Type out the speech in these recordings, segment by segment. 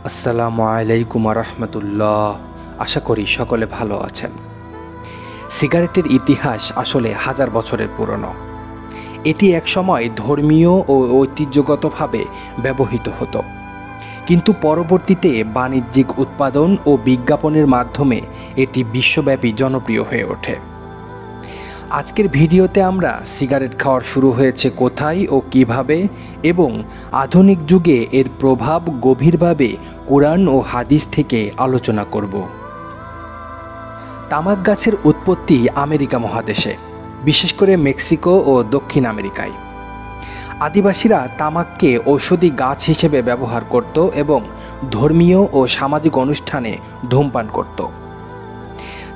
আসসালামু আলাইকুম রহমতুল্লাহ। আশা করি সকলে ভালো আছেন। সিগারেটের ইতিহাস আসলে হাজার বছরের পুরনো। এটি একসময় ধর্মীয় ও ঐতিহ্যগতভাবে ব্যবহৃত হতো, কিন্তু পরবর্তীতে বাণিজ্যিক উৎপাদন ও বিজ্ঞাপনের মাধ্যমে এটি বিশ্বব্যাপী জনপ্রিয় হয়ে ওঠে। আজকের ভিডিওতে আমরা সিগারেট খাওয়ার শুরু হয়েছে কোথায় ও কিভাবে, এবং আধুনিক যুগে এর প্রভাব গভীরভাবে কোরআন ও হাদিস থেকে আলোচনা করব। তামাক গাছের উৎপত্তি আমেরিকা মহাদেশে, বিশেষ করে মেক্সিকো ও দক্ষিণ আমেরিকায়। আদিবাসীরা তামাককে ঔষধি গাছ হিসেবে ব্যবহার করত এবং ধর্মীয় ও সামাজিক অনুষ্ঠানে ধূমপান করত।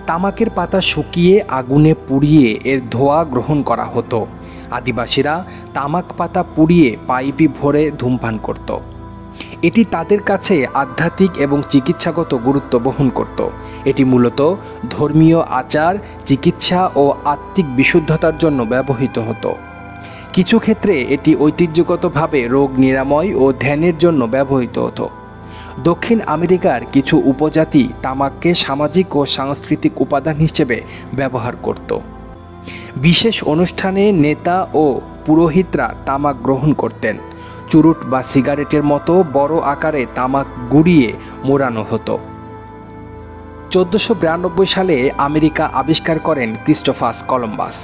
তামাকের পাতা শুকিয়ে আগুনে পুড়িয়ে এর ধোঁয়া গ্রহণ করা হতো। আদিবাসীরা তামাক পাতা পুড়িয়ে পাইপে ভরে ধূমপান করত। এটি তাদের কাছে আধ্যাত্মিক এবং চিকিৎসাগত গুরুত্ব বহন করত। এটি মূলত ধর্মীয় আচার, চিকিৎসা ও আত্মিক বিশুদ্ধতার জন্য ব্যবহৃত হতো। কিছু ক্ষেত্রে এটি ঐতিহ্যগতভাবে রোগ নিরাময় ও ধ্যানের জন্য ব্যবহৃত হতো। দক্ষিণ আমেরিকার কিছু উপজাতি তামাককে সামাজিক ও সাংস্কৃতিক উপাদান হিসেবে ব্যবহার করত। বিশেষ অনুষ্ঠানে নেতা ও পুরোহিতরা তামাক গ্রহণ করতেন। চুরুট বা সিগারেটের মতো বড় আকারে তামাক গুঁড়িয়ে মোড়ানো হতো। 1492 সালে আমেরিকা আবিষ্কার করেন ক্রিস্টোফার কলম্বাস।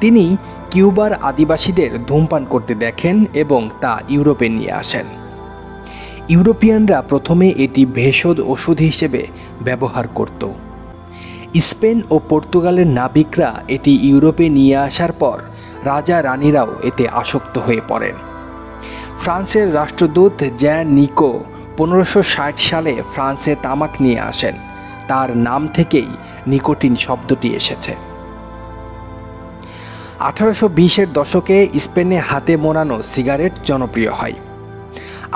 তিনি কিউবার আদিবাসীদের ধূমপান করতে দেখেন এবং তা ইউরোপে নিয়ে আসেন। ইউরোপিয়ানরা প্রথমে এটি ভেষজ ওষুধ হিসেবে ব্যবহার করত। স্পেন ও পর্তুগালের নাবিকরা এটি ইউরোপে নিয়ে আসার পর রাজা রানীরাও এতে আসক্ত হয়ে পড়েন। ফ্রান্সের রাষ্ট্রদূত জ্যান নিকো 1560 সালে ফ্রান্সে তামাক নিয়ে আসেন। তার নাম থেকেই নিকোটিন শব্দটি এসেছে। 1820-এর দশকে স্পেনে হাতে মোড়ানো সিগারেট জনপ্রিয় হয়।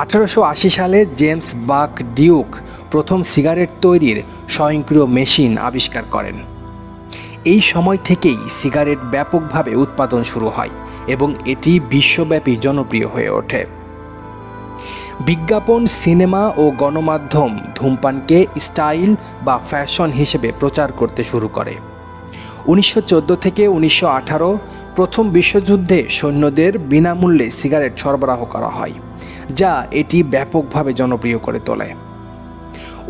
1880 সালে জেমস বাক ডিউক প্রথম সিগারেট তৈরির স্বয়ংক্রিয় মেশিন আবিষ্কার করেন। এই সময় থেকেই সিগারেট ব্যাপকভাবে উৎপাদন শুরু হয় এবং এটি বিশ্বব্যাপী জনপ্রিয় হয়ে ওঠে। বিজ্ঞাপন, সিনেমা ও গণমাধ্যম ধূমপানকে স্টাইল বা ফ্যাশন হিসেবে প্রচার করতে শুরু করে। 1914 থেকে 1918 প্রথম বিশ্বযুদ্ধে সৈন্যদের বিনামূল্যে সিগারেট সরবরাহ করা হয়, যা এটি ব্যাপকভাবে জনপ্রিয় করে তোলে।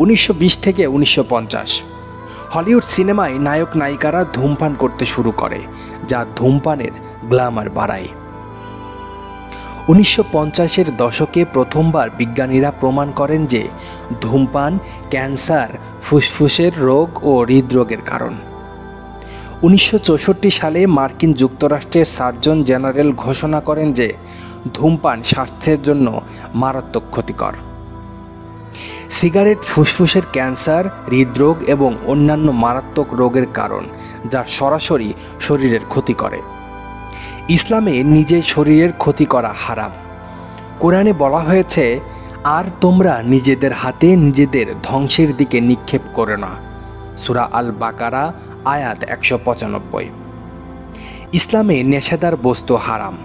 1920 থেকে 1950 হলিউড সিনেমায় নায়ক নায়িকারা ধূমপান করতে শুরু করে, যা ধূমপানের গ্ল্যামার বাড়ায়। 1950-এর দশকে প্রথমবার বিজ্ঞানীরা প্রমাণ করেন যে ধূমপান ক্যান্সার, ফুসফুসের রোগ ও হৃদরোগের কারণ। 1964 সালে মার্কিন যুক্তরাষ্ট্রের সার্জন জেনারেল ঘোষণা করেন যে ধূমপান স্বাস্থ্যের জন্য মারাত্মক ক্ষতিকর। সিগারেট ফুসফুসের ক্যান্সার, হৃদরোগ এবং অন্যান্য মারাত্মক রোগের কারণ, যা সরাসরি শরীরের ক্ষতি করে। ইসলামে নিজের শরীরের ক্ষতি করা হারাম। কোরআনে বলা হয়েছে, আর তোমরা নিজেদের হাতে নিজেদের ধ্বংসের দিকে নিক্ষেপ করো না। সূরা আল বাকারা আয়াত 195। ইসলামে নেশাদার বস্তু হারাম।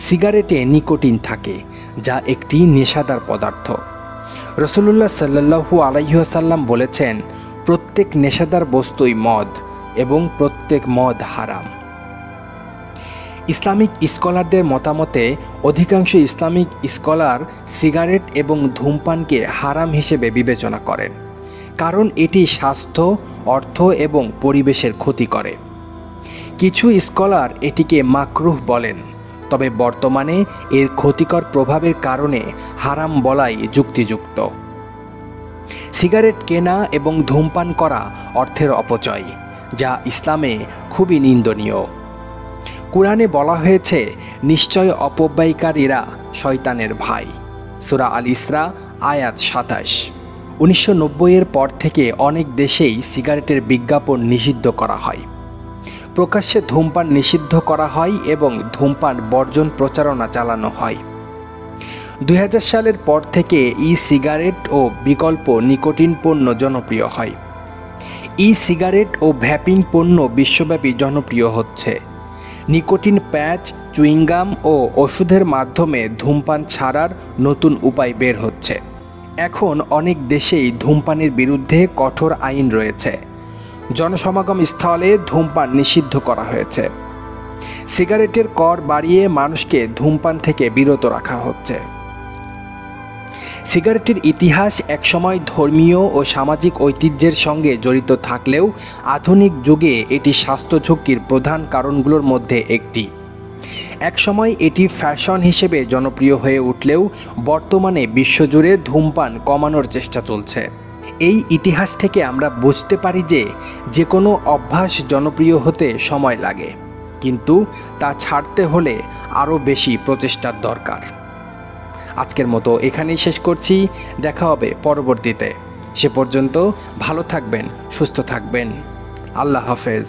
সিগারেটে নিকোটিন থাকে, যা একটি নেশাদার পদার্থ। রাসূলুল্লাহ সাল্লাল্লাহু আলাইহি ওয়াসাল্লাম বলেছেন, প্রত্যেক নেশাদার বস্তুই মদ এবং প্রত্যেক মদ হারাম। ইসলামিক স্কলারদের মতামতে অধিকাংশ ইসলামিক স্কলার সিগারেট এবং ধূমপানকে হারাম হিসেবে বিবেচনা করেন, কারণ এটি স্বাস্থ্য, অর্থ এবং পরিবেশের ক্ষতি করে। কিছু স্কলার এটিকে মাকরুহ বলেন, তবে বর্তমানে এর ক্ষতিকর প্রভাবের কারণে হারাম বলাই যুক্তিযুক্ত। সিগারেট কেনা এবং ধূমপান করা অর্থের অপচয়, যা ইসলামে খুবই নিন্দনীয়। কুরআনে বলা হয়েছে, নিশ্চয় অপব্যয়কারীরা শয়তানের ভাই। সূরা আল ইসরা আয়াত 27। 1990-এর পর থেকে অনেক দেশেই সিগারেটের বিজ্ঞাপন নিষিদ্ধ করা হয়। প্রকাশ্যে ধূমপান নিষিদ্ধ করা হয় এবং ধূমপান বর্জন প্রচারণা চালানো হয়। 2000 সালের পর থেকে ই সিগারেট ও বিকল্প নিকোটিন পণ্য জনপ্রিয় হয়। ই সিগারেট ও ভ্যাপিং পণ্য বিশ্বব্যাপী জনপ্রিয় হচ্ছে। নিকোটিন প্যাচ, চুইংগাম ও ওষুধের মাধ্যমে ধূমপান ছাড়ার নতুন উপায় বের হচ্ছে। এখন অনেক দেশেই ধূমপানের বিরুদ্ধে কঠোর আইন রয়েছে। জনসমাগম স্থলে ধূমপান নিষিদ্ধ করা হয়েছে। সিগারেটের কর বাড়িয়ে মানুষকে ধূমপান থেকে বিরত রাখা হচ্ছে। সিগারেটের ইতিহাস একসময় ধর্মীয় ও সামাজিক ঐতিহ্যের সঙ্গে জড়িত থাকলেও আধুনিক যুগে এটি স্বাস্থ্য ঝুঁকির প্রধান কারণগুলোর মধ্যে একটি। একসময় এটি ফ্যাশন হিসেবে জনপ্রিয় হয়ে উঠলেও বর্তমানে বিশ্বজুড়ে ধূমপান কমানোর চেষ্টা চলছে। এই ইতিহাস থেকে আমরা বুঝতে পারি যে কোনো অভ্যাস জনপ্রিয় হতে সময় লাগে, কিন্তু তা ছাড়তে হলে আরও বেশি প্রচেষ্টার দরকার। আজকের মতো এখানেই শেষ করছি। দেখা হবে পরবর্তীতে। সে পর্যন্ত ভালো থাকবেন, সুস্থ থাকবেন। আল্লাহ হাফেজ।